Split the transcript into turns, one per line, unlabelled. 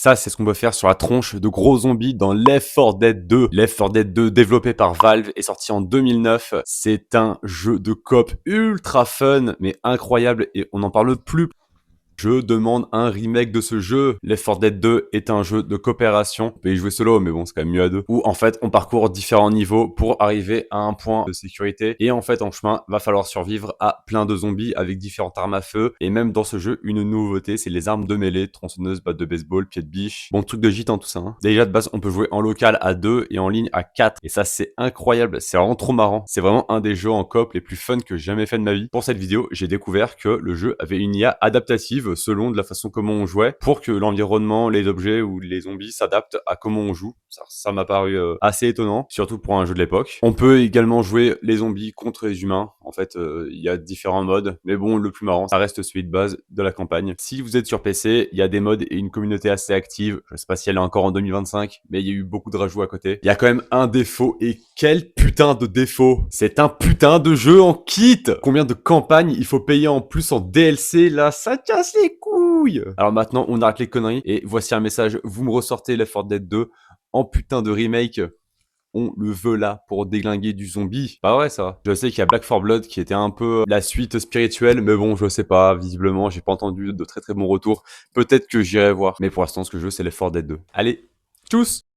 Ça, c'est ce qu'on peut faire sur la tronche de gros zombies dans Left 4 Dead 2. Left 4 Dead 2, développé par Valve, est sorti en 2009. C'est un jeu de coop ultra fun, mais incroyable, et on n'en parle plus. Je demande un remake de ce jeu. Left 4 Dead 2 est un jeu de coopération. On peut y jouer solo, mais bon, c'est quand même mieux à deux. Où en fait, on parcourt différents niveaux pour arriver à un point de sécurité. Et en fait, en chemin, va falloir survivre à plein de zombies avec différentes armes à feu. Et même dans ce jeu, une nouveauté, c'est les armes de mêlée, tronçonneuse, batte de baseball, pied de biche. Bon, truc de gitan tout ça. Hein. Déjà de base, on peut jouer en local à 2 et en ligne à 4. Et ça, c'est incroyable. C'est vraiment trop marrant. C'est vraiment un des jeux en coop les plus fun que j'ai jamais fait de ma vie. Pour cette vidéo, j'ai découvert que le jeu avait une IA adaptative selon de la façon comment on jouait pour que l'environnement, les objets ou les zombies s'adaptent à comment on joue. Ça m'a paru assez étonnant, surtout pour un jeu de l'époque. On peut également jouer les zombies contre les humains. En fait, il y a différents modes, mais bon, le plus marrant, ça reste celui de base de la campagne. Si vous êtes sur PC, il y a des modes et une communauté assez active. Je sais pas si elle est encore en 2025, mais il y a eu beaucoup de rajouts à côté. Il y a quand même un défaut, et quel putain de défaut! C'est un putain de jeu en kit! Combien de campagnes il faut payer en plus en DLC, là? Ça casse les couilles! Alors maintenant, on arrête les conneries, et voici un message. Vous me ressortez Left 4 Dead 2 en putain de remake. On le veut là pour déglinguer du zombie. Pas vrai ça. Je sais qu'il y a Black 4 Blood qui était un peu la suite spirituelle, mais bon, je sais pas. Visiblement, j'ai pas entendu de très très bons retours. Peut-être que j'irai voir. Mais pour l'instant, ce que je veux, c'est Left 4 Dead 2. Allez, tchuss!